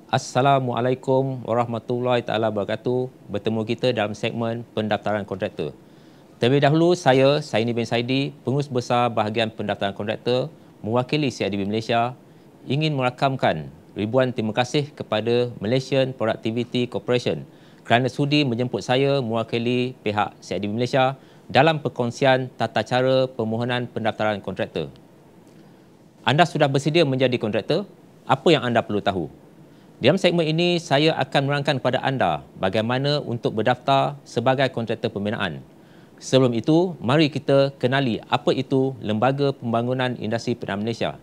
Assalamualaikum warahmatullahi taala wabarakatuh. Bertemu kita dalam segmen pendaftaran kontraktor. Terlebih dahulu saya Saini bin Saidi, Pengurus Besar Bahagian Pendaftaran Kontraktor mewakili CIDB Malaysia, ingin merakamkan ribuan terima kasih kepada Malaysian Productivity Corporation kerana sudi menjemput saya mewakili pihak CIDB Malaysia dalam perkongsian tata cara permohonan pendaftaran kontraktor. Anda sudah bersedia menjadi kontraktor? Apa yang anda perlu tahu? Dalam segmen ini, saya akan menerangkan kepada anda bagaimana untuk berdaftar sebagai kontraktor pembinaan. Sebelum itu, mari kita kenali apa itu Lembaga Pembangunan Industri Perdana Malaysia.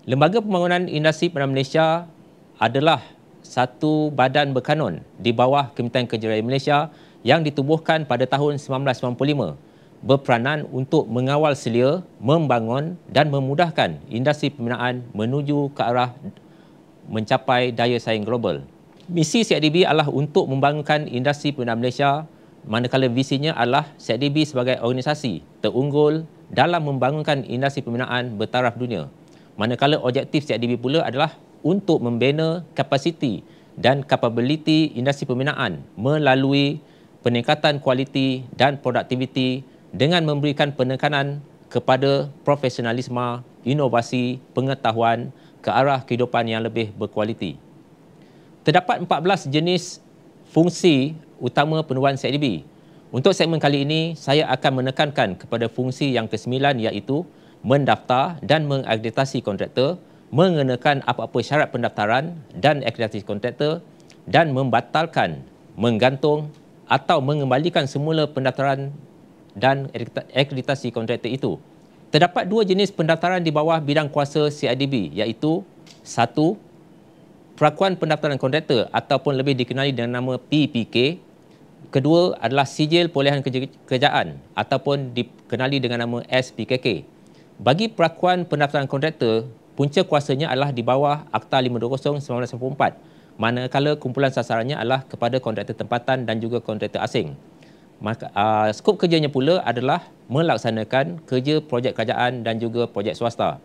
Lembaga Pembangunan Industri Perdana Malaysia adalah satu badan berkanun di bawah Kementerian Kerja Raya Malaysia yang ditubuhkan pada tahun 1995, berperanan untuk mengawal selia, membangun dan memudahkan industri pembinaan menuju ke arah mencapai daya saing global. Misi CIDB adalah untuk membangunkan industri pembinaan Malaysia, manakala visinya adalah CIDB sebagai organisasi terunggul dalam membangunkan industri pembinaan bertaraf dunia. Manakala objektif CIDB pula adalah untuk membina kapasiti dan kapabiliti industri pembinaan melalui peningkatan kualiti dan produktiviti dengan memberikan penekanan kepada profesionalisme, inovasi, pengetahuan ke arah kehidupan yang lebih berkualiti. Terdapat 14 jenis fungsi utama penubuhan CIDB. Untuk segmen kali ini, saya akan menekankan kepada fungsi yang ke-9 iaitu mendaftar dan mengakreditasi kontraktor, mengenakan apa-apa syarat pendaftaran dan akreditasi kontraktor dan membatalkan, menggantung atau mengembalikan semula pendaftaran dan akreditasi kontraktor itu. Terdapat dua jenis pendaftaran di bawah bidang kuasa CIDB iaitu 1. Perakuan pendaftaran kontraktor ataupun lebih dikenali dengan nama PPK. Kedua adalah sijil perolehan kerjaan ataupun dikenali dengan nama SPKK. Bagi perakuan pendaftaran kontraktor, punca kuasanya adalah di bawah Akta 520/1994, manakala kumpulan sasarannya adalah kepada kontraktor tempatan dan juga kontraktor asing. Maka skop kerjanya pula adalah melaksanakan kerja projek kerajaan dan juga projek swasta.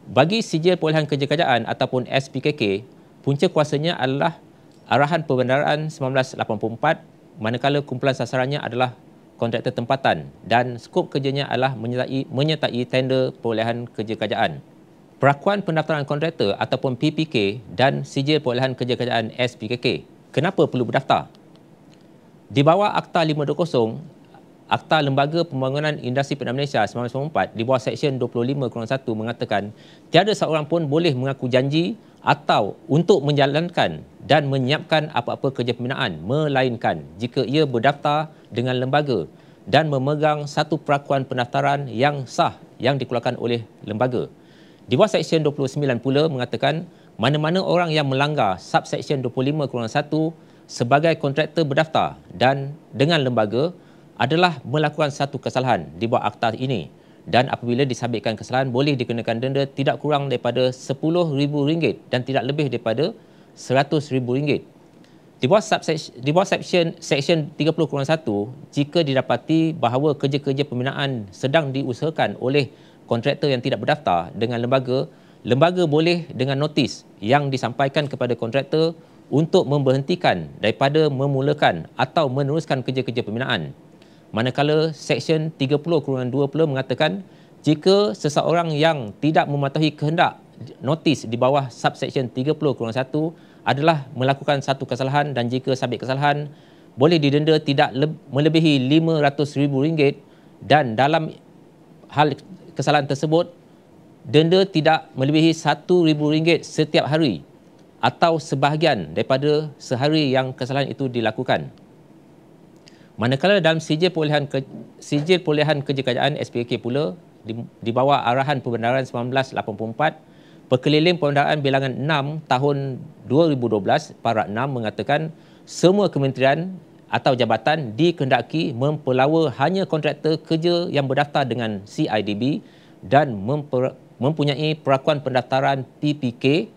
Bagi sijil perolehan kerja kerajaan ataupun SPKK, punca kuasanya adalah Arahan Perbendaharaan 1984, manakala kumpulan sasarannya adalah kontraktor tempatan dan skop kerjanya adalah menyertai tender perolehan kerja kerajaan. Perakuan pendaftaran kontraktor ataupun PPK dan sijil perolehan kerja kerajaan SPKK. Kenapa perlu berdaftar? Di bawah Akta 520, Akta Lembaga Pembangunan Industri Perdana Malaysia 1994, di bawah Seksyen 25/1 mengatakan tiada seorang pun boleh mengaku janji atau untuk menjalankan dan menyiapkan apa-apa kerja pembinaan, melainkan jika ia berdaftar dengan lembaga dan memegang satu perakuan pendaftaran yang sah yang dikeluarkan oleh lembaga. Di bawah Seksyen 29 pula mengatakan mana-mana orang yang melanggar subseksyen 25/1 sebagai kontraktor berdaftar dan dengan lembaga adalah melakukan satu kesalahan di bawah akta ini, dan apabila disabitkan kesalahan boleh dikenakan denda tidak kurang daripada RM10,000 dan tidak lebih daripada RM100,000. Di bawah seksyen 30/1, jika didapati bahawa kerja-kerja pembinaan sedang diusahakan oleh kontraktor yang tidak berdaftar dengan lembaga, lembaga boleh dengan notis yang disampaikan kepada kontraktor untuk memberhentikan daripada memulakan atau meneruskan kerja-kerja pembinaan. Manakala Seksyen 30/2 pula mengatakan jika seseorang yang tidak mematuhi kehendak notis di bawah subseksyen 30/1 adalah melakukan satu kesalahan dan jika sabit kesalahan boleh didenda tidak melebihi RM500,000 dan dalam hal kesalahan tersebut denda tidak melebihi RM1,000 setiap hari atau sebahagian daripada sehari yang kesalahan itu dilakukan. Manakala dalam sijil perolehan kerja kerajaan SPK pula di bawah Arahan Perbendaharaan 1984, Perkeliling Perbendaharaan bilangan 6 tahun 2012 Para 6 mengatakan semua kementerian atau jabatan dikehendaki mempelawa hanya kontraktor kerja yang berdaftar dengan CIDB dan mempunyai perakuan pendaftaran PPK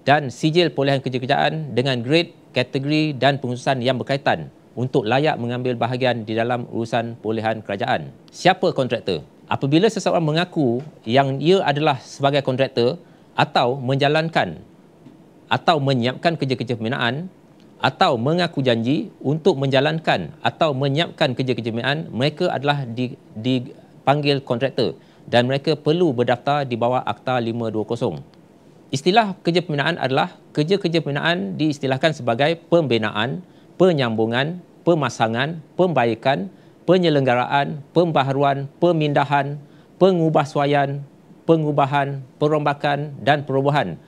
dan sijil perolehan kerja kerajaan dengan grade, kategori dan pengurusan yang berkaitan untuk layak mengambil bahagian di dalam urusan perolehan kerajaan. Siapa kontraktor? Apabila seseorang mengaku yang ia adalah sebagai kontraktor atau menjalankan atau menyiapkan kerja-kerja pembinaan atau mengaku janji untuk menjalankan atau menyiapkan kerja-kerja pembinaan, mereka adalah dipanggil kontraktor dan mereka perlu berdaftar di bawah Akta 520. Istilah kerja pembinaan adalah kerja-kerja pembinaan diistilahkan sebagai pembinaan, penyambungan, pemasangan, pembaikan, penyelenggaraan, pembaharuan, pemindahan, pengubahsuaian, pengubahan, perombakan dan perobohan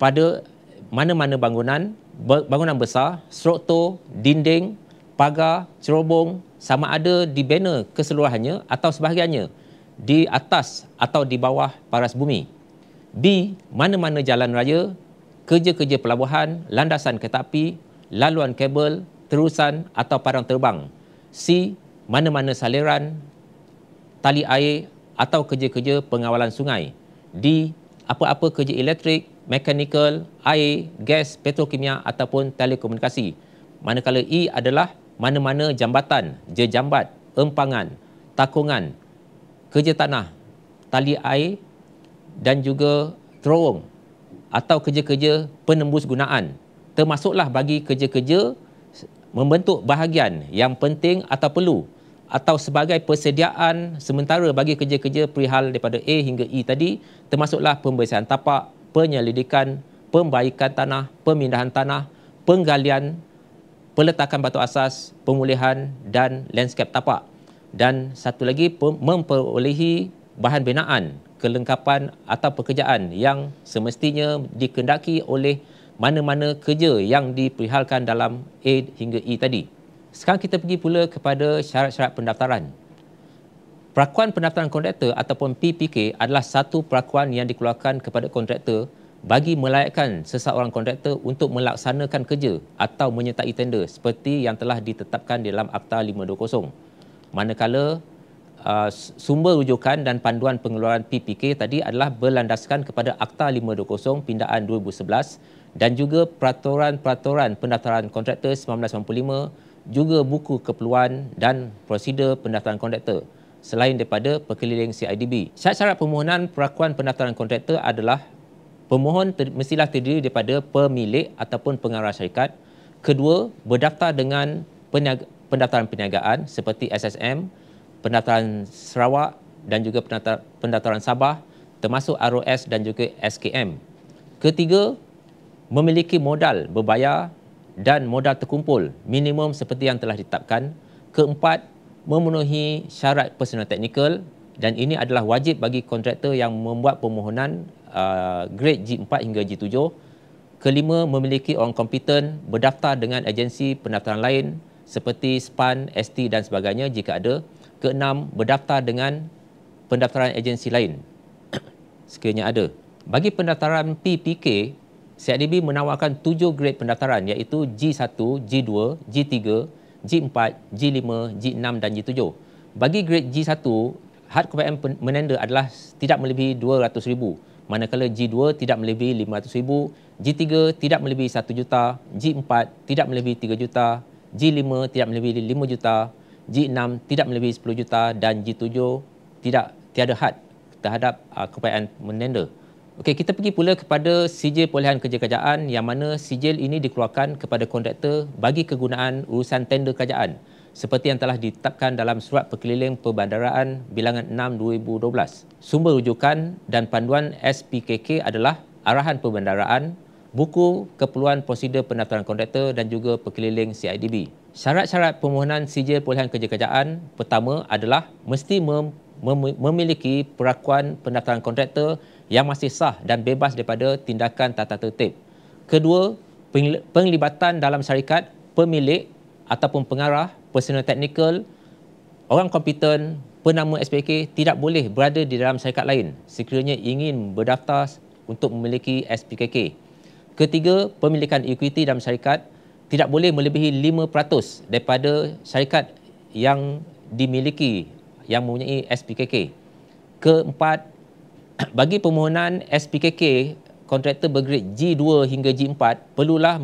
pada mana-mana bangunan besar, struktur, dinding, pagar, cerobong, sama ada dibina keseluruhannya atau sebahagiannya di atas atau di bawah paras bumi. B. Mana-mana jalan raya, kerja-kerja pelabuhan, landasan kereta api, laluan kabel, terusan atau padang terbang. C. Mana-mana saliran, tali air atau kerja-kerja pengawalan sungai. D. Apa-apa kerja elektrik, mekanikal, air, gas, petrokimia ataupun telekomunikasi. Manakala E adalah mana-mana jambatan, jejambat, empangan, takungan, kerja tanah, tali air dan juga terowong atau kerja-kerja penembus gunaan. Termasuklah bagi kerja-kerja membentuk bahagian yang penting atau perlu atau sebagai persediaan sementara bagi kerja-kerja perihal daripada A hingga E tadi, termasuklah pembersihan tapak, penyelidikan, pembaikan tanah, pemindahan tanah, penggalian, peletakan batu asas, pemulihan dan landscape tapak. Dan satu lagi, memperolehi bahan binaan, kelengkapan atau pekerjaan yang semestinya dikendaki oleh mana-mana kerja yang diperihalkan dalam A hingga E tadi. Sekarang kita pergi pula kepada syarat-syarat pendaftaran. Perakuan pendaftaran kontraktor ataupun PPK adalah satu perakuan yang dikeluarkan kepada kontraktor bagi melayakkan seseorang kontraktor untuk melaksanakan kerja atau menyertai tender seperti yang telah ditetapkan di dalam Akta 520. Manakala sumber rujukan dan panduan pengeluaran PPK tadi adalah berlandaskan kepada Akta 520 Pindaan 2011 dan juga peraturan-peraturan pendaftaran kontraktor 1995, juga buku keperluan dan prosedur pendaftaran kontraktor selain daripada perkeliling CIDB. Syarat-syarat permohonan perakuan pendaftaran kontraktor adalah pemohon mestilah terdiri daripada pemilik ataupun pengarah syarikat. Kedua, berdaftar dengan pendaftaran perniagaan seperti SSM, pendaftaran Sarawak dan juga pendaftaran Sabah termasuk ROS dan juga SKM. Ketiga, memiliki modal berbayar dan modal terkumpul minimum seperti yang telah ditetapkan. Keempat, memenuhi syarat personal teknikal dan ini adalah wajib bagi kontraktor yang membuat permohonan grade G4 hingga G7. Kelima, memiliki orang kompeten berdaftar dengan agensi pendaftaran lain seperti SPAN, ST dan sebagainya jika ada. Keenam, berdaftar dengan pendaftaran agensi lain sekiranya ada. Bagi pendaftaran PPK, CIDB menawarkan 7 grade pendaftaran iaitu G1, G2, G3, G4, G5, G6 dan G7. Bagi grade G1, had kepayaan menenda adalah tidak melebihi RM200,000, manakala G2 tidak melebihi RM500,000, G3 tidak melebihi RM1 juta, G4 tidak melebihi RM3 juta, G5 tidak melebihi RM5 juta, G6 tidak melebihi RM10 juta dan G7 tiada had terhadap kepayaan menenda. Okey, kita pergi pula kepada sijil perolehan kerja kerajaan yang mana sijil ini dikeluarkan kepada kontraktor bagi kegunaan urusan tender kerajaan seperti yang telah ditetapkan dalam Surat Perkeliling Perbandaraan Bilangan 6/2012. Sumber rujukan dan panduan SPKK adalah Arahan Perbandaraan, Buku Keperluan Prosedur Pendaftaran Kontraktor dan juga Perkeliling CIDB. Syarat-syarat permohonan sijil perolehan kerja kerajaan pertama adalah mesti memiliki perakuan pendaftaran kontraktor yang masih sah dan bebas daripada tindakan tata tertib. Kedua, penglibatan dalam syarikat, pemilik ataupun pengarah, personal teknikal, orang kompeten, penama SPK tidak boleh berada di dalam syarikat lain sekiranya ingin berdaftar untuk memiliki SPKK. Ketiga, pemilikan ekuiti dalam syarikat tidak boleh melebihi 5% daripada syarikat yang dimiliki yang mempunyai SPKK. Keempat, bagi permohonan SPKK, kontraktor bergrade G2 hingga G4 perlulah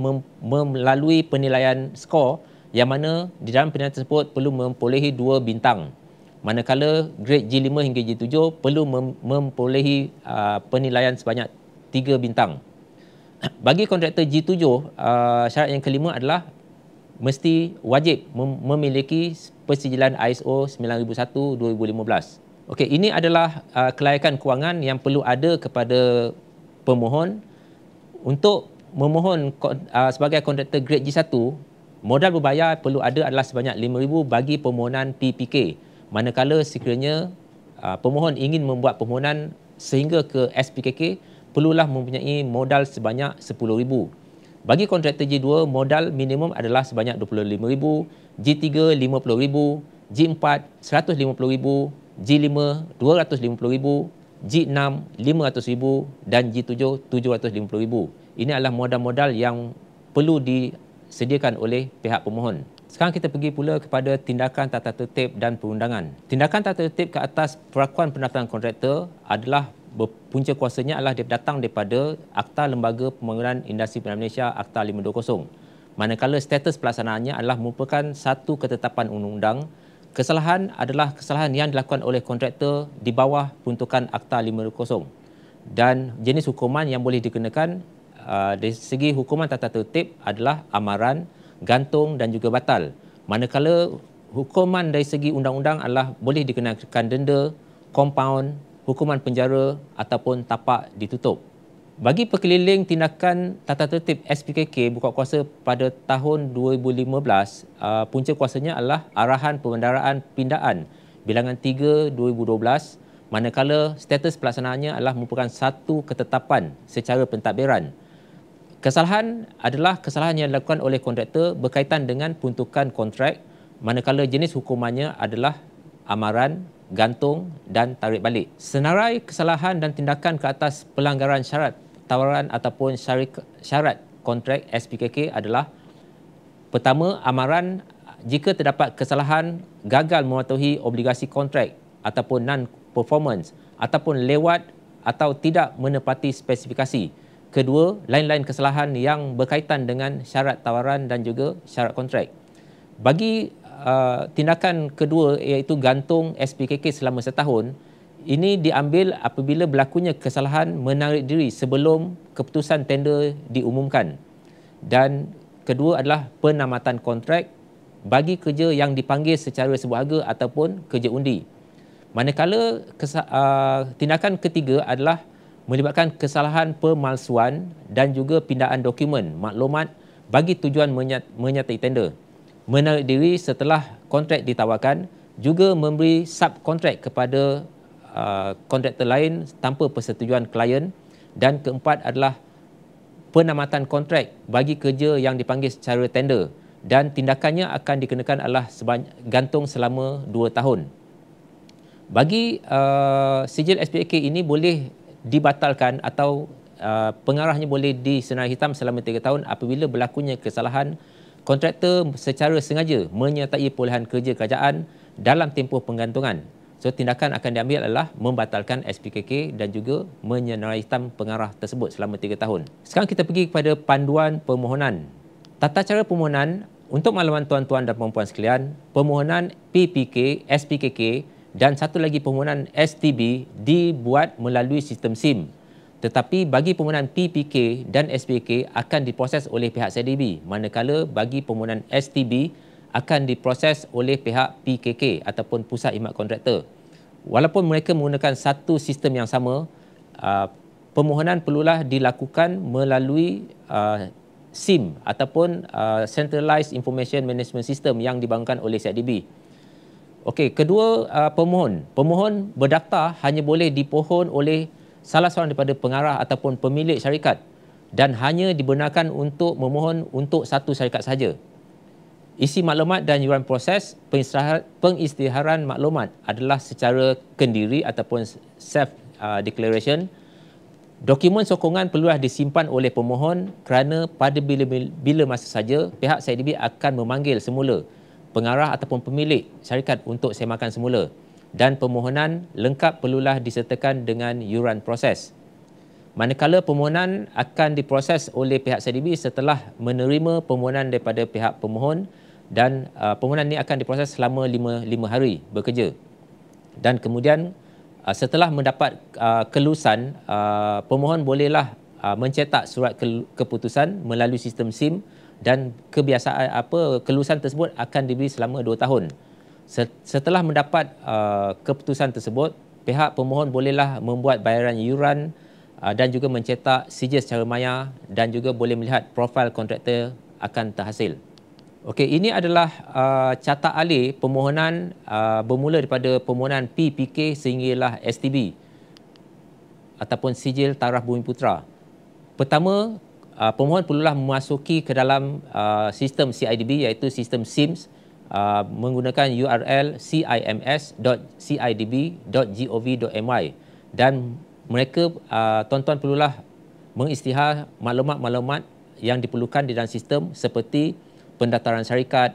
melalui penilaian skor yang mana di dalam penilaian tersebut perlu memperolehi 2 bintang. Manakala grade G5 hingga G7 perlu memperolehi penilaian sebanyak 3 bintang. Bagi kontraktor G7, syarat yang kelima adalah mesti wajib memiliki persijilan ISO 9001-2015. Okey, ini adalah kelayakan kewangan yang perlu ada kepada pemohon untuk memohon sebagai kontraktor grade G1. Modal berbayar perlu ada adalah sebanyak RM5,000 bagi permohonan PPK. Manakala sekiranya pemohon ingin membuat permohonan sehingga ke SPKK, perlulah mempunyai modal sebanyak RM10,000. Bagi kontraktor G2, modal minimum adalah sebanyak RM25,000, G3 RM50,000, G4 RM150,000, G5 RM250,000, G6 RM500,000 dan G7 RM750,000. Ini adalah modal-modal yang perlu disediakan oleh pihak pemohon. Sekarang kita pergi pula kepada tindakan tata tertib dan perundangan. Tindakan tata tertib ke atas perakuan pendaftaran kontraktor adalah punca kuasanya adalah datang daripada Akta Lembaga Pembangunan Industri Perdana Malaysia Akta 520. Manakala status pelaksanaannya adalah merupakan satu ketetapan undang-undang, kesalahan adalah kesalahan yang dilakukan oleh kontraktor di bawah peruntukan Akta 520. Dan jenis hukuman yang boleh dikenakan dari segi hukuman tata tertib adalah amaran, gantung dan juga batal. Manakala hukuman dari segi undang-undang adalah boleh dikenakan denda, kompaun, hukuman penjara ataupun tapak ditutup. Bagi pekeliling tindakan tata tertib SPKK buka kuasa pada tahun 2015, punca kuasanya adalah Arahan Pengendaraan Pindaan Bilangan 3 2012, manakala status pelaksanaannya adalah merupakan satu ketetapan secara pentadbiran. Kesalahan adalah kesalahan yang dilakukan oleh kontraktor berkaitan dengan peruntukan kontrak, manakala jenis hukumannya adalah amaran, gantung dan tarik balik. Senarai kesalahan dan tindakan ke atas pelanggaran syarat tawaran ataupun syarat kontrak SPKK adalah: pertama, amaran jika terdapat kesalahan gagal mematuhi obligasi kontrak ataupun non-performance ataupun lewat atau tidak menepati spesifikasi. Kedua, lain-lain kesalahan yang berkaitan dengan syarat tawaran dan juga syarat kontrak. Bagi tindakan kedua iaitu gantung SPKK selama setahun, ini diambil apabila berlakunya kesalahan menarik diri sebelum keputusan tender diumumkan. Dan kedua adalah penamatan kontrak bagi kerja yang dipanggil secara sebuah harga ataupun kerja undi. Manakala tindakan ketiga adalah melibatkan kesalahan pemalsuan dan juga pindaan dokumen maklumat bagi tujuan menyertai tender, menarik diri setelah kontrak ditawarkan, juga memberi subkontrak kepada kontraktor lain tanpa persetujuan klien, dan keempat adalah penamatan kontrak bagi kerja yang dipanggil secara tender dan tindakannya akan dikenakan adalah gantung selama 2 tahun. Bagi sijil SPKK ini boleh dibatalkan atau pengarahnya boleh disenarai hitam selama 3 tahun apabila berlakunya kesalahan kontraktor secara sengaja menyertai perolehan kerja kerajaan dalam tempoh penggantungan. So, tindakan akan diambil adalah membatalkan SPKK dan juga menyenarai hitam pengarah tersebut selama 3 tahun. Sekarang kita pergi kepada panduan permohonan. Tata cara permohonan, untuk makluman tuan-tuan dan puan-puan sekalian, permohonan PPK, SPKK dan satu lagi permohonan STB dibuat melalui sistem SIM. Tetapi bagi permohonan PPK dan SPKK akan diproses oleh pihak CIDB, manakala bagi permohonan STB akan diproses oleh pihak PKK ataupun Pusat Khidmat Kontraktor. Walaupun mereka menggunakan satu sistem yang sama, permohonan perlulah dilakukan melalui SIM ataupun Centralized Information Management System yang dibangunkan oleh CIDB. Okey, kedua pemohon berdaftar hanya boleh dipohon oleh salah seorang daripada pengarah ataupun pemilik syarikat dan hanya dibenarkan untuk memohon untuk satu syarikat sahaja. Isi maklumat dan yuran proses pengisytiharan maklumat adalah secara kendiri ataupun self-declaration. Dokumen sokongan perlulah disimpan oleh pemohon kerana pada bila masa saja pihak CIDB akan memanggil semula pengarah ataupun pemilik syarikat untuk semakan semula, dan permohonan lengkap perlulah disertakan dengan yuran proses. Manakala permohonan akan diproses oleh pihak CIDB setelah menerima permohonan daripada pihak pemohon, dan permohonan ini akan diproses selama 5 hari bekerja. Dan kemudian setelah mendapat kelulusan, pemohon bolehlah mencetak surat keputusan melalui sistem SIM dan kebiasaan kelulusan tersebut akan diberi selama 2 tahun. Setelah mendapat keputusan tersebut, pihak pemohon bolehlah membuat bayaran yuran dan juga mencetak sijil secara maya dan juga boleh melihat profil kontraktor akan terhasil. Okey, ini adalah catat alih permohonan bermula daripada permohonan PPK sehinggalah STB ataupun sijil taraf Bumi Putera. Pertama, pemohon perlulah memasuki ke dalam sistem CIDB iaitu sistem SIMS menggunakan URL cims.cidb.gov.my dan mereka tuan-tuan perlulah mengisytihar maklumat-maklumat yang diperlukan di dalam sistem seperti pendaftaran syarikat,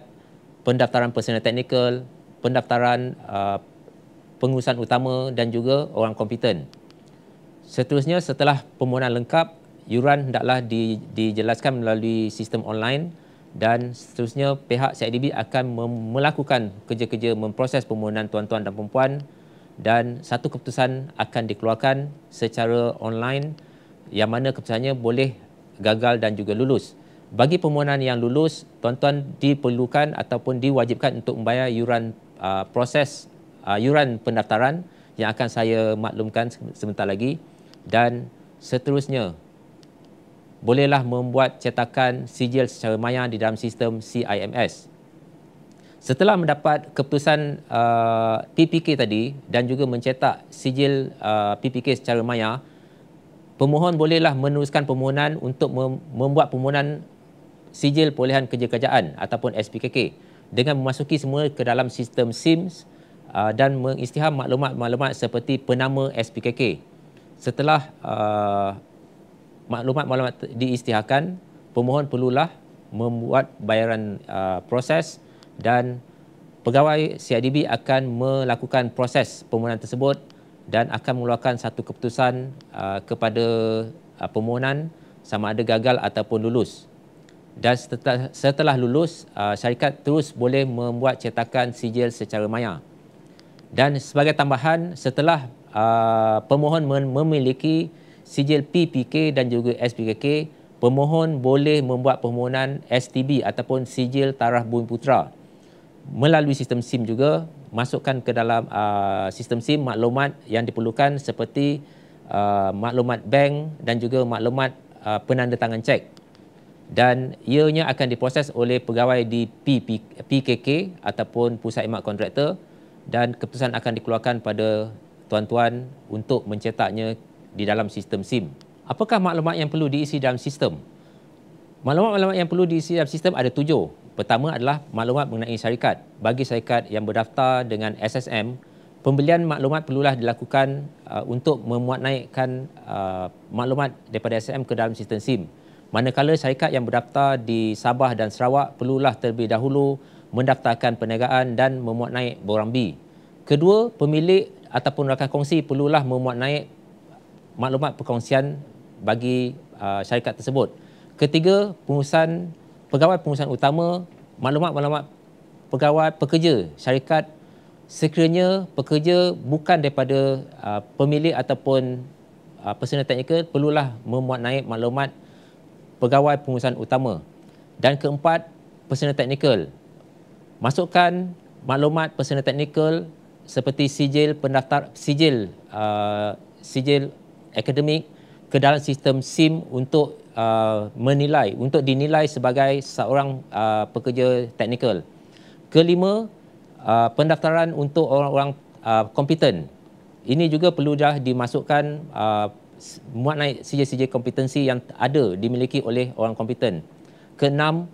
pendaftaran personal teknikal, pendaftaran pengurusan utama dan juga orang kompeten. Seterusnya, setelah permohonan lengkap, yuran hendaklah dijelaskan melalui sistem online dan seterusnya pihak CIDB akan melakukan kerja-kerja memproses permohonan tuan-tuan dan perempuan dan satu keputusan akan dikeluarkan secara online yang mana keputusannya boleh gagal dan juga lulus. Bagi permohonan yang lulus, tuan-tuan diperlukan ataupun diwajibkan untuk membayar yuran yuran pendaftaran yang akan saya maklumkan sebentar lagi dan seterusnya bolehlah membuat cetakan sijil secara maya di dalam sistem CIMS. Setelah mendapat keputusan PPK tadi dan juga mencetak sijil PPK secara maya, pemohon bolehlah meneruskan permohonan untuk membuat permohonan sijil perolehan kerja kerajaan ataupun SPKK dengan memasuki semua ke dalam sistem SIMS dan mengisytihar maklumat-maklumat seperti penama SPKK. Setelah maklumat-maklumat diisytiharkan, pemohon perlulah membuat bayaran proses dan pegawai CIDB akan melakukan proses permohonan tersebut dan akan mengeluarkan satu keputusan kepada permohonan sama ada gagal ataupun lulus. Dan setelah lulus, syarikat terus boleh membuat cetakan sijil secara maya. Dan sebagai tambahan, setelah pemohon memiliki sijil PPK dan juga SPKK, pemohon boleh membuat permohonan STB ataupun sijil taraf Bumi Putera melalui sistem SIM juga. Masukkan ke dalam sistem SIM maklumat yang diperlukan seperti maklumat bank dan juga maklumat penandatangan cek. Dan ianya akan diproses oleh pegawai di PKK ataupun Pusat Khidmat Kontraktor dan keputusan akan dikeluarkan pada tuan-tuan untuk mencetaknya di dalam sistem SIM. Apakah maklumat yang perlu diisi dalam sistem? Maklumat-maklumat yang perlu diisi dalam sistem ada 7. Pertama adalah maklumat mengenai syarikat. Bagi syarikat yang berdaftar dengan SSM, pembelian maklumat perlulah dilakukan untuk memuat naikkan maklumat daripada SSM ke dalam sistem SIM. Manakala syarikat yang berdaftar di Sabah dan Sarawak perlulah terlebih dahulu mendaftarkan perniagaan dan memuat naik borang B. Kedua, pemilik ataupun rakan kongsi perlulah memuat naik maklumat perkongsian bagi syarikat tersebut. Ketiga, pegawai pengurusan utama, maklumat-maklumat pegawai pekerja syarikat sekiranya pekerja bukan daripada pemilik ataupun personal teknikal perlulah memuat naik maklumat pegawai pengurusan utama. Dan keempat, personal teknikal. Masukkan maklumat personal teknikal seperti sijil pendaftar, sijil akademik ke dalam sistem SIM untuk dinilai sebagai seorang pekerja teknikal. Kelima, pendaftaran untuk orang-orang kompeten. Ini juga perlu dah dimasukkan muat naik sijil-sijil kompetensi yang ada dimiliki oleh orang kompeten. Keenam,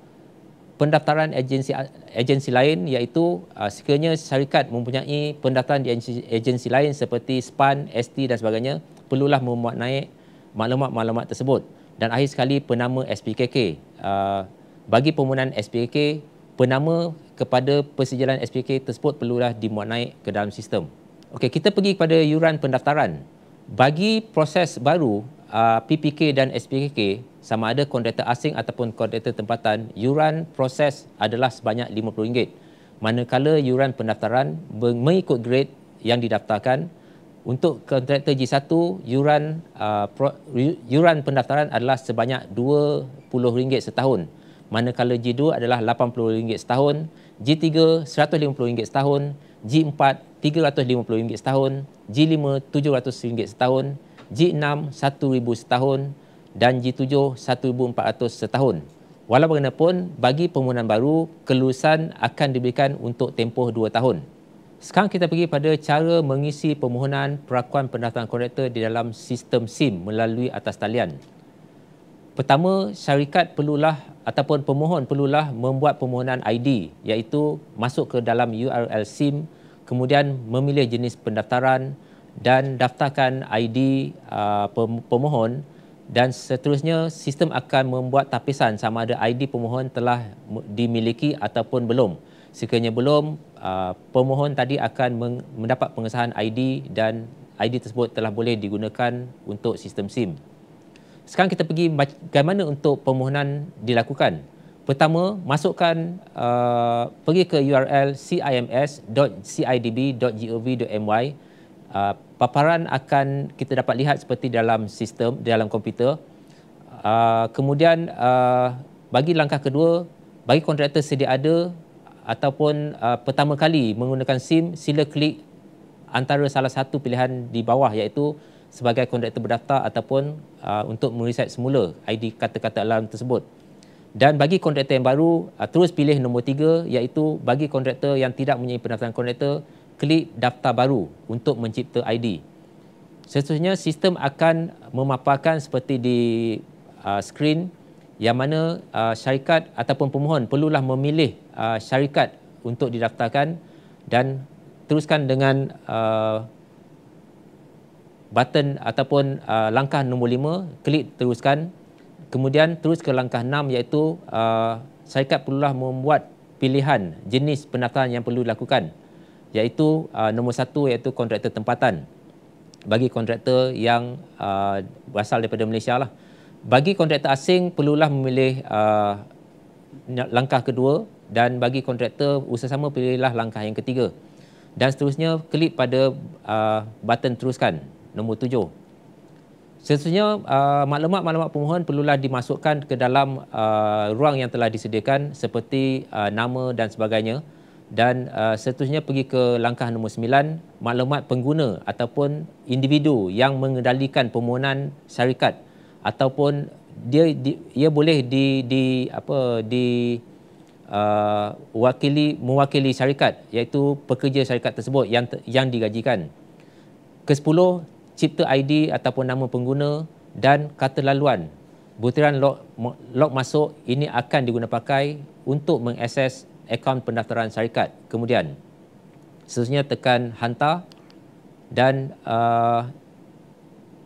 pendaftaran agensi lain iaitu sekiranya syarikat mempunyai pendaftaran di agensi lain seperti SPAN, ST dan sebagainya, perlulah memuat naik maklumat-maklumat tersebut. Dan akhir sekali, penama SPKK. Bagi permohonan SPKK, penama kepada persijilan SPKK tersebut perlulah dimuat naik ke dalam sistem. Okey, kita pergi kepada yuran pendaftaran. Bagi proses baru PPK dan SPKK, sama ada kontraktor asing ataupun kontraktor tempatan, yuran proses adalah sebanyak RM50. Manakala yuran pendaftaran mengikut grade yang didaftarkan, Untuk kontraktor G1, yuran pendaftaran adalah sebanyak RM20 setahun. Manakala G2 adalah RM80 setahun, G3 RM150 setahun, G4 RM350 setahun, G5 RM700 setahun, G6 RM1,000 setahun dan G7 RM1,400 setahun. Walau bagaimanapun, bagi permohonan baru, kelulusan akan diberikan untuk tempoh 2 tahun. Sekarang kita pergi pada cara mengisi permohonan perakuan pendaftaran kontraktor di dalam sistem SIM melalui atas talian. Pertama, syarikat perlulah ataupun pemohon perlulah membuat permohonan ID, iaitu masuk ke dalam URL SIM, kemudian memilih jenis pendaftaran dan daftarkan ID pemohon, dan seterusnya sistem akan membuat tapisan sama ada ID pemohon telah dimiliki ataupun belum. Sekiranya belum, pemohon tadi akan mendapat pengesahan ID dan ID tersebut telah boleh digunakan untuk sistem SIM. Sekarang kita pergi bagaimana untuk permohonan dilakukan. Pertama, masukkan pergi ke URL cims.cidb.gov.my. Paparan akan kita dapat lihat seperti dalam sistem, dalam komputer. Kemudian bagi langkah kedua, bagi kontraktor sedia ada ataupun pertama kali menggunakan SIM, sila klik antara salah satu pilihan di bawah, iaitu sebagai kontraktor berdaftar ataupun untuk mereset semula ID kata-kata alarm tersebut. Dan bagi kontraktor yang baru, terus pilih nombor 3, iaitu bagi kontraktor yang tidak mempunyai pendaftaran kontraktor, klik daftar baru untuk mencipta ID. Seterusnya, sistem akan memaparkan seperti di skrin yang mana syarikat ataupun pemohon perlulah memilih syarikat untuk didaftarkan dan teruskan dengan button ataupun langkah nombor 5, klik teruskan. Kemudian terus ke langkah 6, iaitu syarikat perlulah membuat pilihan jenis pendaftaran yang perlu dilakukan, iaitu nombor 1, iaitu kontraktor tempatan bagi kontraktor yang berasal daripada Malaysia lah. Bagi kontraktor asing perlulah memilih langkah kedua, dan bagi kontraktor usaha sama pilihlah langkah yang ketiga. Dan seterusnya klik pada button teruskan nombor 7. Seterusnya maklumat-maklumat pemohon perlulah dimasukkan ke dalam ruang yang telah disediakan seperti nama dan sebagainya. Dan seterusnya pergi ke langkah nombor 9, maklumat pengguna ataupun individu yang mengendalikan permohonan syarikat, ataupun ia boleh mewakili syarikat, iaitu pekerja syarikat tersebut yang digajikan. Ke-10, cipta ID ataupun nama pengguna dan kata laluan. Butiran log masuk ini akan diguna pakai untuk mengakses akaun pendaftaran syarikat. Kemudian seterusnya tekan hantar, dan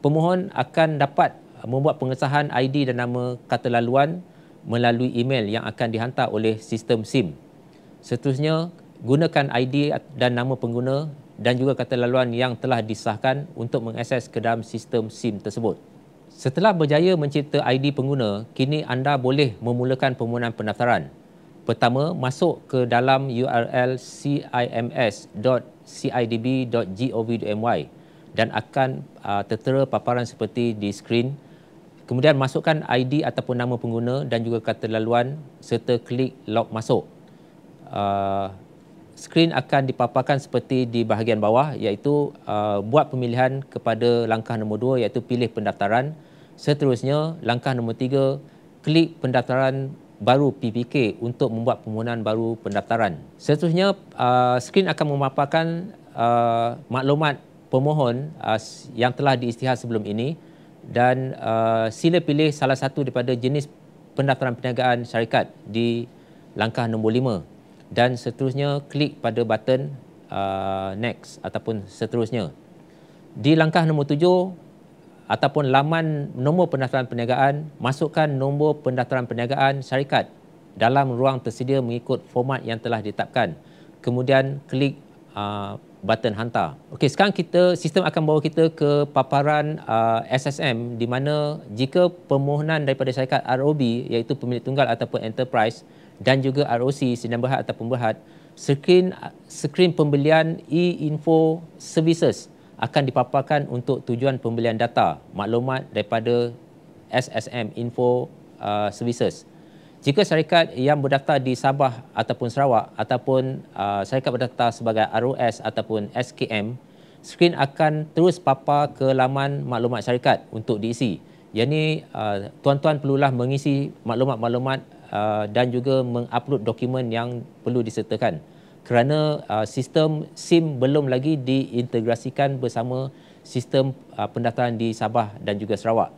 pemohon akan dapat membuat pengesahan ID dan nama kata laluan melalui email yang akan dihantar oleh sistem SIM. Seterusnya, gunakan ID dan nama pengguna dan juga kata laluan yang telah disahkan untuk mengakses ke dalam sistem SIM tersebut. Setelah berjaya mencipta ID pengguna, kini anda boleh memulakan permohonan pendaftaran. Pertama, masuk ke dalam URL cims.cidb.gov.my dan akan tertera paparan seperti di skrin. Kemudian masukkan ID ataupun nama pengguna dan juga kata laluan serta klik log masuk. Skrin akan dipaparkan seperti di bahagian bawah, iaitu buat pemilihan kepada langkah nombor 2, iaitu pilih pendaftaran. Seterusnya, langkah nombor 3, klik pendaftaran baru PPK untuk membuat permohonan baru pendaftaran. Seterusnya, skrin akan memaparkan maklumat pemohon yang telah diisytihar sebelum ini, dan sila pilih salah satu daripada jenis pendaftaran perniagaan syarikat di langkah nombor 5, dan seterusnya klik pada button next ataupun seterusnya. Di langkah nombor 7 ataupun laman nombor pendaftaran perniagaan, masukkan nombor pendaftaran perniagaan syarikat dalam ruang tersedia mengikut format yang telah ditetapkan. Kemudian klik button hantar. Okey, sekarang sistem akan bawa kita ke paparan SSM, di mana jika permohonan daripada syarikat ROB, iaitu pemilik tunggal ataupun enterprise, dan juga ROC, Sdn Bhd ataupun Berhad, skrin pembelian e-info services akan dipaparkan untuk tujuan pembelian data maklumat daripada SSM Info Services. Jika syarikat yang berdaftar di Sabah ataupun Sarawak ataupun syarikat berdaftar sebagai ROS ataupun SKM, skrin akan terus papar ke laman maklumat syarikat untuk diisi. Yang ini tuan-tuan perlulah mengisi maklumat-maklumat dan juga mengupload dokumen yang perlu disertakan. Kerana sistem SIM belum lagi diintegrasikan bersama sistem pendaftaran di Sabah dan juga Sarawak.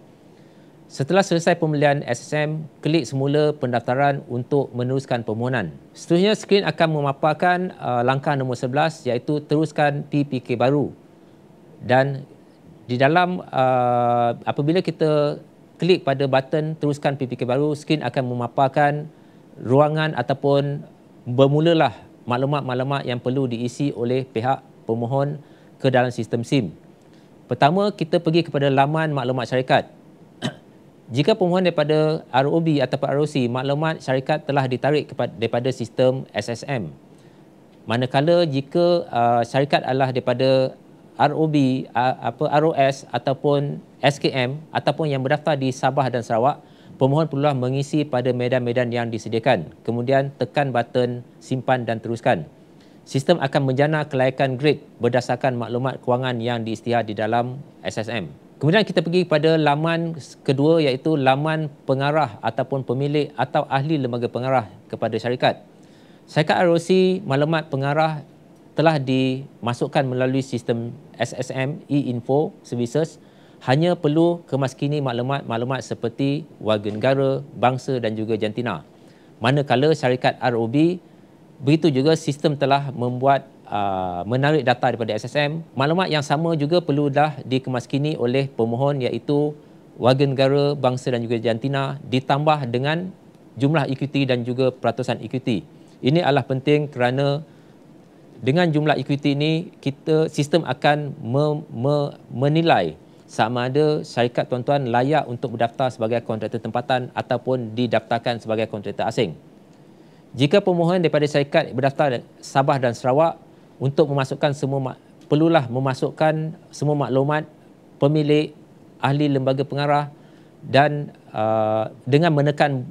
Setelah selesai pembelian SSM, klik semula pendaftaran untuk meneruskan permohonan. Seterusnya, skrin akan memaparkan langkah nombor 11 iaitu teruskan PPK baru. Dan di dalam apabila kita klik pada button teruskan PPK baru, skrin akan memaparkan ruangan ataupun bermulalah maklumat-maklumat yang perlu diisi oleh pihak pemohon ke dalam sistem SIM. Pertama, kita pergi kepada laman maklumat syarikat. Jika pemohon daripada ROB atau ROC, maklumat syarikat telah ditarik daripada sistem SSM. Manakala jika syarikat adalah daripada ROB, ROS ataupun SKM ataupun yang berdaftar di Sabah dan Sarawak, pemohon perlulah mengisi pada medan-medan yang disediakan. Kemudian tekan button simpan dan teruskan. Sistem akan menjana kelayakan grade berdasarkan maklumat kewangan yang diisytihar di dalam SSM. Kemudian kita pergi pada laman kedua iaitu laman pengarah ataupun pemilik atau ahli lembaga pengarah kepada syarikat. Syarikat ROC, maklumat pengarah telah dimasukkan melalui sistem SSM e-Info Services, hanya perlu kemaskini maklumat-maklumat seperti warga negara, bangsa dan juga jantina. Manakala syarikat ROB, begitu juga sistem telah membuat menarik data daripada SSM. Maklumat yang sama juga perlu dah dikemaskini oleh pemohon iaitu warga negara, bangsa dan juga jantina ditambah dengan jumlah ekuiti dan juga peratusan ekuiti. Ini adalah penting kerana dengan jumlah ekuiti ini sistem akan menilai sama ada syarikat tuan-tuan layak untuk berdaftar sebagai kontraktor tempatan ataupun didaftarkan sebagai kontraktor asing. Jika pemohon daripada syarikat berdaftar Sabah dan Sarawak, untuk memasukkan perlulah memasukkan semua maklumat pemilik, ahli lembaga pengarah dan dengan menekan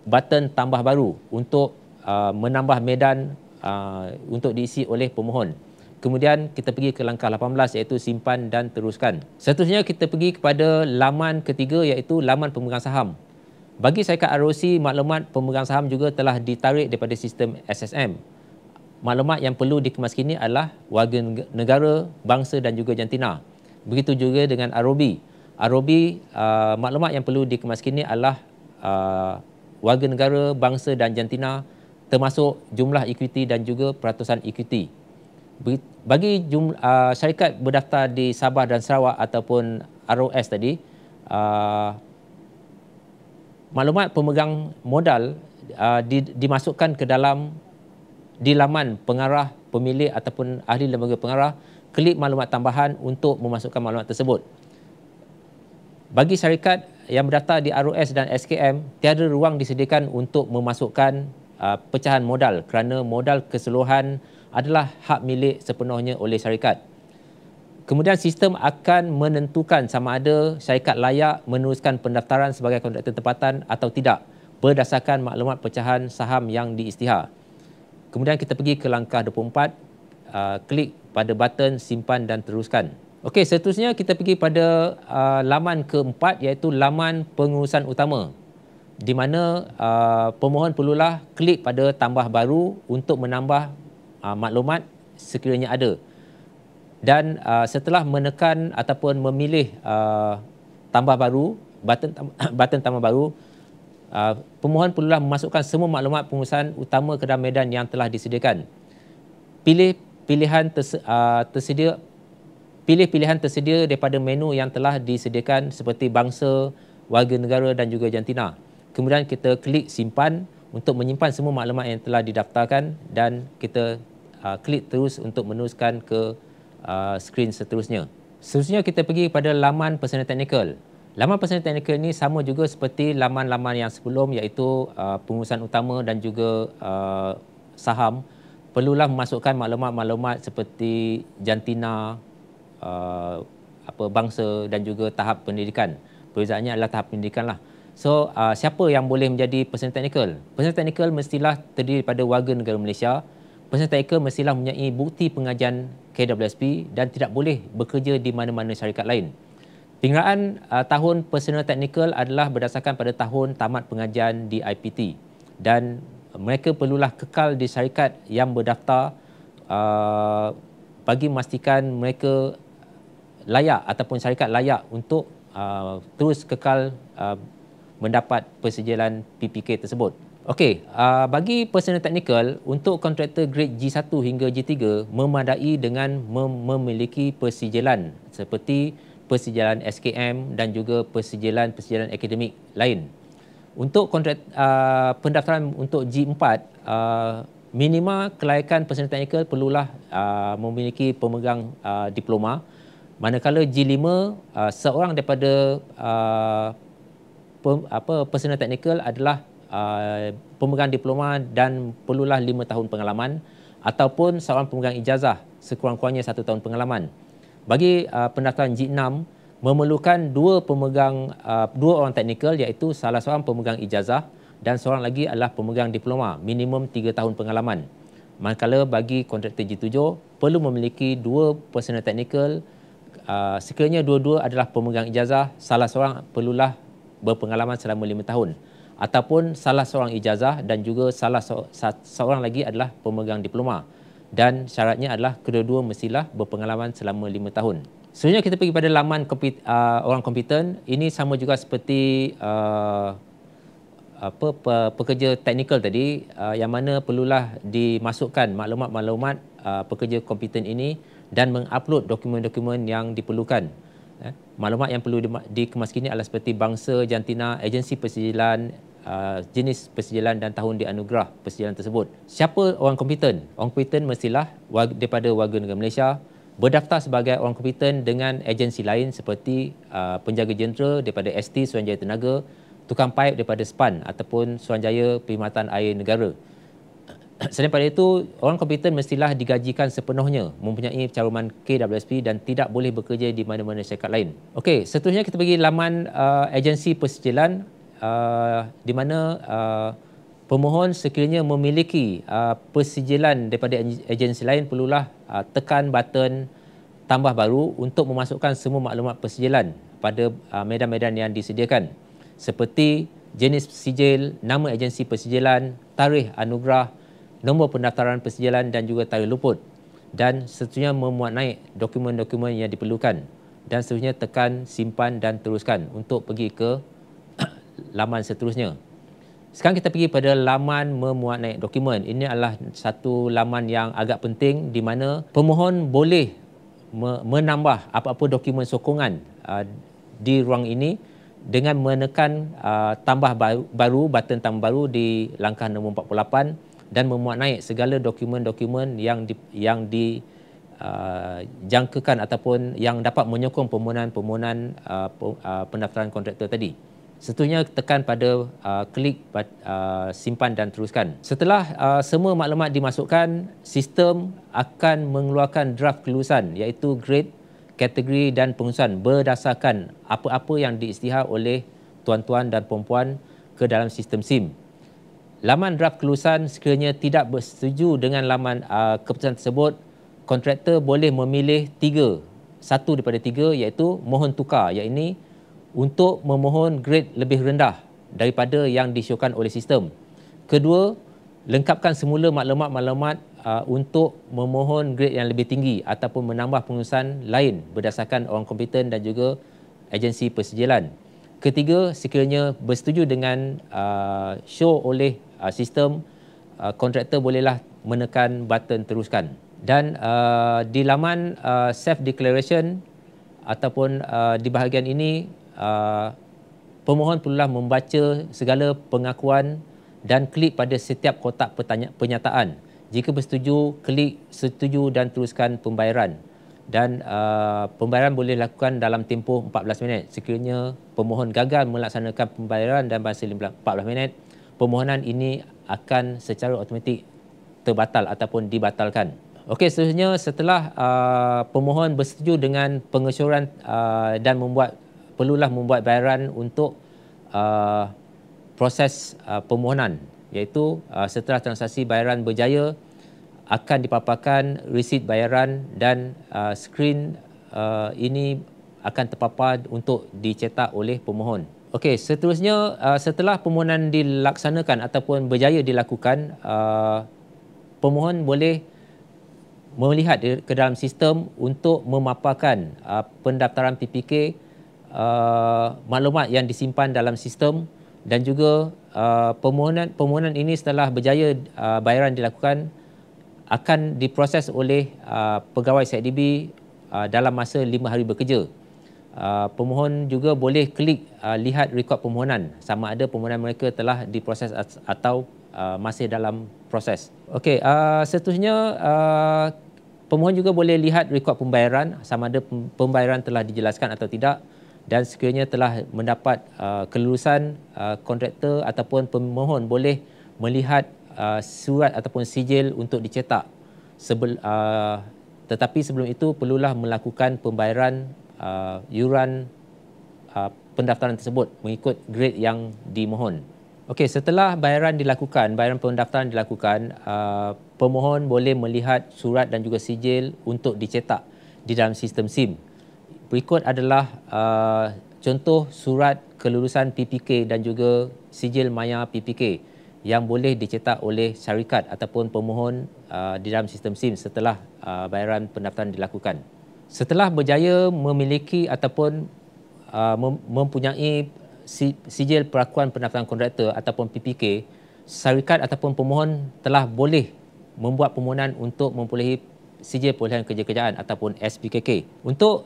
button tambah baru untuk menambah medan untuk diisi oleh pemohon. Kemudian kita pergi ke langkah 18 iaitu simpan dan teruskan. Seterusnya kita pergi kepada laman ketiga iaitu laman pemegang saham. Bagi syarikat ROC, maklumat pemegang saham juga telah ditarik daripada sistem SSM. Maklumat yang perlu dikemaskini adalah warga negara, bangsa dan juga jantina. Begitu juga dengan ROB. ROB, maklumat yang perlu dikemaskini adalah warga negara, bangsa dan jantina termasuk jumlah ekuiti dan juga peratusan ekuiti. Bagi syarikat berdaftar di Sabah dan Sarawak ataupun ROS tadi, maklumat pemegang modal dimasukkan ke dalam di laman pengarah, pemilik ataupun ahli lembaga pengarah, klik maklumat tambahan untuk memasukkan maklumat tersebut. Bagi syarikat yang berdaftar di ROS dan SKM, tiada ruang disediakan untuk memasukkan pecahan modal kerana modal keseluruhan adalah hak milik sepenuhnya oleh syarikat. Kemudian sistem akan menentukan sama ada syarikat layak meneruskan pendaftaran sebagai kontraktor tempatan atau tidak berdasarkan maklumat pecahan saham yang diisytihar. Kemudian kita pergi ke langkah 24, klik pada button simpan dan teruskan. Okey, seterusnya kita pergi pada laman keempat iaitu laman pengurusan utama, di mana pemohon perlulah klik pada tambah baru untuk menambah maklumat sekiranya ada. Dan setelah menekan ataupun memilih tambah baru, button tambah baru, pemohon perlulah memasukkan semua maklumat pengurusan utama ke dalam medan yang telah disediakan. Pilih pilihan tersedia daripada menu yang telah disediakan seperti bangsa, warga negara dan juga jantina. Kemudian kita klik simpan untuk menyimpan semua maklumat yang telah didaftarkan dan kita klik terus untuk meneruskan ke skrin seterusnya. Seterusnya kita pergi pada laman personal teknikal. Laman personal teknikal ini sama juga seperti laman-laman yang sebelum iaitu pengurusan utama dan juga saham. Perlulah memasukkan maklumat-maklumat seperti jantina, bangsa dan juga tahap pendidikan. Perbezaannya adalah tahap pendidikan lah. So, siapa yang boleh menjadi personal teknikal? Personal teknikal mestilah terdiri daripada warga negara Malaysia. Personal teknikal mestilah mempunyai bukti pengajian KWSP dan tidak boleh bekerja di mana-mana syarikat lain. Pengaraan tahun personal teknikal adalah berdasarkan pada tahun tamat pengajian di IPT dan mereka perlulah kekal di syarikat yang berdaftar bagi memastikan mereka layak ataupun syarikat layak untuk terus kekal mendapat persejilan PPK tersebut. Okey, bagi personal teknikal untuk kontraktor grade G1 hingga G3 memadai dengan memiliki persijilan seperti persijilan SKM dan juga persijilan akademik lain. Untuk kontrak pendaftaran untuk G4, minima kelayakan personal teknikal perlulah memiliki pemegang diploma. Manakala G5, seorang daripada personal teknikal adalah pemegang diploma dan perlulah 5 tahun pengalaman ataupun seorang pemegang ijazah sekurang-kurangnya 1 tahun pengalaman. Bagi pendaftaran G6 memerlukan dua orang teknikal iaitu salah seorang pemegang ijazah dan seorang lagi adalah pemegang diploma minimum 3 tahun pengalaman. Manakala bagi kontraktor G7 perlu memiliki dua personal teknikal. Sekiranya dua-dua adalah pemegang ijazah, salah seorang perlulah berpengalaman selama 5 tahun ataupun salah seorang ijazah dan juga seorang lagi adalah pemegang diploma dan syaratnya adalah kedua-dua mestilah berpengalaman selama 5 tahun. Selanjutnya kita pergi pada laman orang kompeten. Ini sama juga seperti pekerja teknikal tadi, yang mana perlulah dimasukkan maklumat-maklumat pekerja kompeten ini dan mengupload dokumen-dokumen yang diperlukan. Maklumat yang perlu dikemaskini adalah seperti bangsa, jantina, agensi persijilan, jenis persijilan dan tahun dianugerah persijilan tersebut. Siapa orang kompeten? Orang kompeten mestilah daripada warga negara Malaysia, berdaftar sebagai orang kompeten dengan agensi lain seperti penjaga jentera daripada ST Suruhanjaya Tenaga, tukang paip daripada SPAN ataupun Suruhanjaya Perkhidmatan Air Negara. Selain daripada itu, orang kompeten mestilah digajikan sepenuhnya, mempunyai caruman KWSP dan tidak boleh bekerja di mana-mana syarikat lain. Okey, seterusnya kita pergi laman agensi persijilan, di mana pemohon sekiranya memiliki persijilan daripada agensi lain perlulah tekan button tambah baru untuk memasukkan semua maklumat persijilan pada medan-medan yang disediakan seperti jenis sijil, nama agensi persijilan, tarikh anugerah, nombor pendaftaran persijilan dan juga tarikh luput, dan seterusnya memuat naik dokumen-dokumen yang diperlukan dan seterusnya tekan simpan dan teruskan untuk pergi ke laman seterusnya. Sekarang kita pergi pada laman memuat naik dokumen. Ini adalah satu laman yang agak penting di mana pemohon boleh menambah apa-apa dokumen sokongan di ruang ini dengan menekan button tambah baru di langkah nombor 48 dan memuat naik segala dokumen-dokumen yang dijangkakan ataupun yang dapat menyokong permohonan pendaftaran kontraktor tadi. Seterusnya tekan pada klik simpan dan teruskan. Setelah semua maklumat dimasukkan, sistem akan mengeluarkan draft kelulusan iaitu grade, kategori dan pengurusan berdasarkan apa-apa yang diisytihar oleh tuan-tuan dan puan-puan ke dalam sistem SIM. Laman draft kelulusan sekiranya tidak bersetuju dengan laman keputusan tersebut, kontraktor boleh memilih satu daripada tiga iaitu mohon tukar, iaitu untuk memohon grade lebih rendah daripada yang disyorkan oleh sistem. Kedua, lengkapkan semula maklumat-maklumat untuk memohon grade yang lebih tinggi ataupun menambah pengurusan lain berdasarkan orang kompeten dan juga agensi persijilan. Ketiga, sekiranya bersetuju dengan show oleh sistem, kontraktor bolehlah menekan button teruskan. Dan di laman self-declaration ataupun di bahagian ini, pemohon perlulah membaca segala pengakuan dan klik pada setiap kotak pernyataan. Jika bersetuju, klik setuju dan teruskan pembayaran. Dan pembayaran boleh dilakukan dalam tempoh 14 minit. Sekiranya pemohon gagal melaksanakan pembayaran dalam masa 14 minit, permohonan ini akan secara automatik terbatal ataupun dibatalkan. Okey, seterusnya setelah pemohon bersetuju dengan pengesyuran dan perlulah membuat bayaran untuk uh, proses permohonan, iaitu setelah transaksi bayaran berjaya akan dipaparkan resit bayaran dan skrin ini akan terpapar untuk dicetak oleh pemohon. Okey, seterusnya setelah permohonan dilaksanakan ataupun berjaya dilakukan, pemohon boleh melihat ke dalam sistem untuk memaparkan pendaftaran PPK, maklumat yang disimpan dalam sistem, dan juga permohonan ini setelah berjaya bayaran dilakukan akan diproses oleh pegawai CIDB dalam masa 5 hari bekerja. Pemohon juga boleh klik lihat rekod permohonan sama ada permohonan mereka telah diproses atau masih dalam proses. Okey, seterusnya pemohon juga boleh lihat rekod pembayaran sama ada pembayaran telah dijelaskan atau tidak, dan sekiranya telah mendapat kelulusan, kontraktor ataupun pemohon boleh melihat surat ataupun sijil untuk dicetak. Tetapi sebelum itu perlulah melakukan pembayaran yuran pendaftaran tersebut mengikut grade yang dimohon. Okey, setelah bayaran pendaftaran dilakukan, pemohon boleh melihat surat dan juga sijil untuk dicetak di dalam sistem SIM. Berikut adalah contoh surat kelulusan PPK dan juga sijil maya PPK yang boleh dicetak oleh syarikat ataupun pemohon di dalam sistem SIM setelah bayaran pendaftaran dilakukan. Setelah berjaya memiliki ataupun mempunyai sijil perakuan pendaftaran kontraktor ataupun PPK, syarikat ataupun pemohon telah boleh membuat permohonan untuk memperolehi sijil perolehan kerja-kerjaan ataupun SPKK. Untuk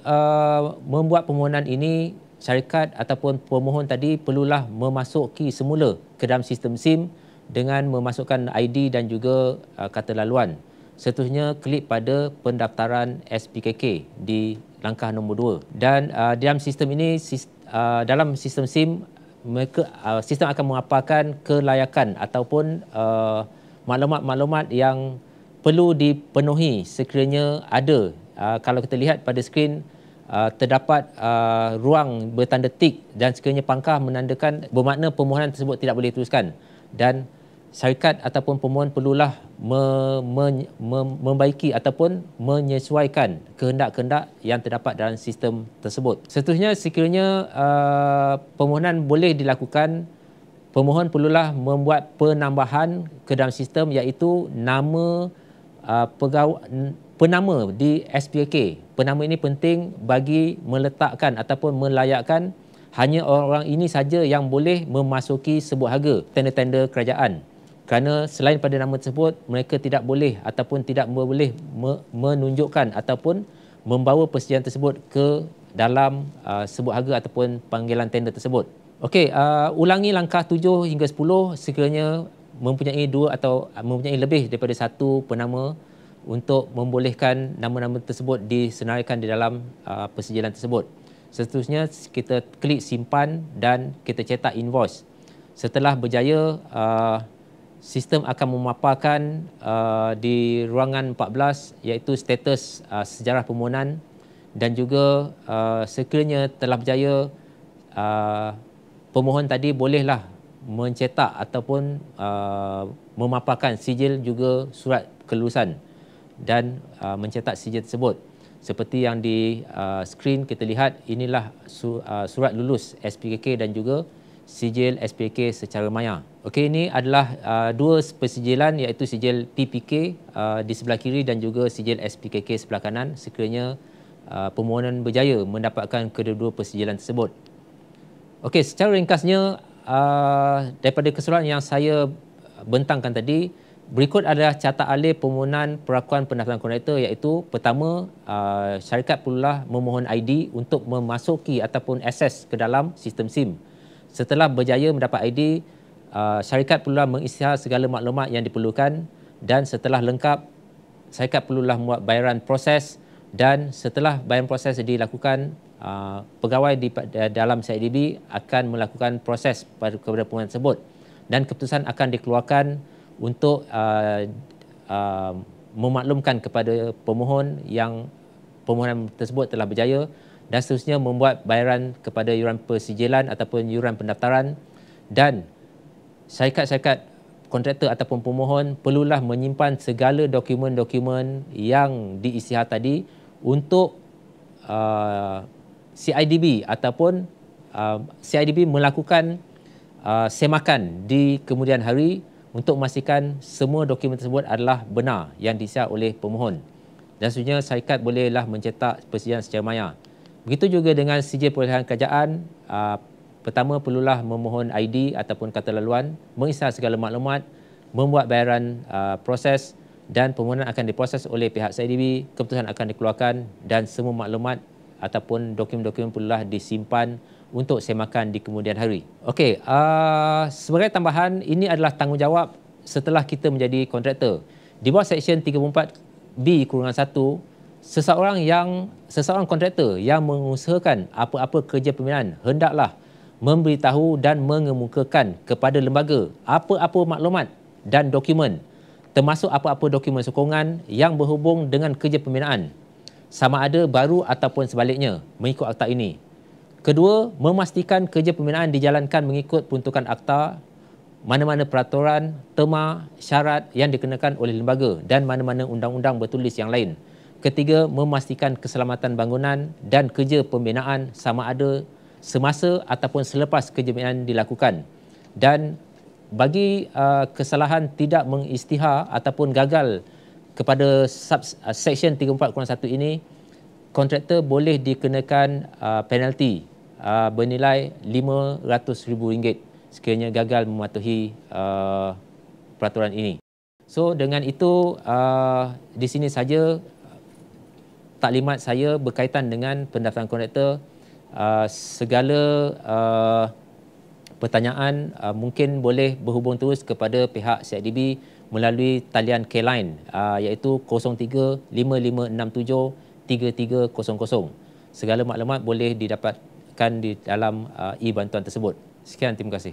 membuat permohonan ini, syarikat ataupun pemohon tadi perlulah memasuki semula ke dalam sistem SIM dengan memasukkan ID dan juga kata laluan. Seterusnya klik pada pendaftaran SPKK di langkah nombor 2. Dan dalam sistem ini, dalam sistem SIM, sistem akan memaparkan kelayakan ataupun maklumat-maklumat yang perlu dipenuhi sekiranya ada. Kalau kita lihat pada skrin, terdapat ruang bertanda tik dan sekiranya pangkah menandakan bermakna permohonan tersebut tidak boleh diteruskan. Dan syarikat ataupun pemohon perlulah membaiki ataupun menyesuaikan kehendak-kehendak yang terdapat dalam sistem tersebut. Seterusnya, sekiranya permohonan boleh dilakukan, pemohon perlulah membuat penambahan ke dalam sistem, iaitu nama penama di SPK. Penama ini penting bagi meletakkan ataupun melayakkan hanya orang ini saja yang boleh memasuki sebuah harga tender-tender kerajaan. Kerana selain pada nama tersebut, mereka tidak boleh ataupun tidak boleh menunjukkan ataupun membawa persetujuan tersebut ke dalam sebuah harga ataupun panggilan tender tersebut. Okey, ulangi langkah 7 hingga 10 sekiranya mempunyai 2 atau mempunyai lebih daripada 1 penama untuk membolehkan nama-nama tersebut disenaraikan di dalam persetujuan tersebut. Seterusnya, kita klik simpan dan kita cetak invoice. Setelah berjaya, sistem akan memaparkan di ruangan 14 iaitu status sejarah permohonan, dan juga sekiranya telah berjaya, pemohon tadi bolehlah mencetak ataupun memaparkan sijil juga surat kelulusan dan mencetak sijil tersebut. Seperti yang di skrin kita lihat, inilah surat lulus SPKK dan juga sijil SPK secara maya. Okey, ini adalah dua persijilan, iaitu sijil PPK di sebelah kiri dan juga sijil SPKK sebelah kanan sekiranya permohonan berjaya mendapatkan kedua-dua persijilan tersebut. Okey, secara ringkasnya daripada keseluruhan yang saya bentangkan tadi, berikut adalah catat alih permohonan perakuan pendaftaran kontraktor, iaitu pertama, syarikat perlulah memohon ID untuk memasuki ataupun akses ke dalam sistem SIM. Setelah berjaya mendapat ID, syarikat perlulah mengisytihar segala maklumat yang diperlukan, dan setelah lengkap, syarikat perlulah membuat bayaran proses, dan setelah bayaran proses dilakukan, pegawai di dalam CIDB akan melakukan proses kepada permohonan tersebut, dan keputusan akan dikeluarkan untuk memaklumkan kepada pemohon yang permohonan tersebut telah berjaya, dan seterusnya membuat bayaran kepada yuran persijilan ataupun yuran pendaftaran, dan syarikat-syarikat kontraktor ataupun pemohon perlulah menyimpan segala dokumen-dokumen yang diisytihar tadi untuk CIDB ataupun CIDB melakukan semakan di kemudian hari untuk memastikan semua dokumen tersebut adalah benar yang diisytihar oleh pemohon. Dan seterusnya syarikat bolehlah mencetak persetujuan secara maya. Begitu juga dengan sijil perolehan kerajaan, pertama perlulah memohon ID ataupun kata laluan, mengisytihar segala maklumat, membuat bayaran proses, dan permohonan akan diproses oleh pihak CIDB, keputusan akan dikeluarkan dan semua maklumat ataupun dokumen-dokumen perlulah disimpan untuk semakan di kemudian hari. Okey, sebagai tambahan, ini adalah tanggungjawab setelah kita menjadi kontraktor. Di bawah Seksyen 34B-1, seseorang kontraktor yang mengusahakan apa-apa kerja pembinaan hendaklah memberitahu dan mengemukakan kepada lembaga apa-apa maklumat dan dokumen, termasuk apa-apa dokumen sokongan yang berhubung dengan kerja pembinaan, sama ada baru ataupun sebaliknya, mengikut akta ini. Kedua, memastikan kerja pembinaan dijalankan mengikut peruntukan akta, mana-mana peraturan, terma, syarat yang dikenakan oleh lembaga dan mana-mana undang-undang bertulis yang lain. Ketiga, memastikan keselamatan bangunan dan kerja pembinaan sama ada semasa ataupun selepas kerja pembinaan dilakukan. Dan bagi kesalahan tidak mengisytihar ataupun gagal kepada Seksyen 34(1) ini, kontraktor boleh dikenakan penalti bernilai RM500,000 sekiranya gagal mematuhi peraturan ini. So dengan itu, di sini saja taklimat saya berkaitan dengan pendaftaran kontraktor. Segala pertanyaan mungkin boleh berhubung terus kepada pihak CIDB melalui talian K-Line iaitu 03-5567-3300. Segala maklumat boleh didapatkan di dalam e-bantuan tersebut. Sekian, terima kasih.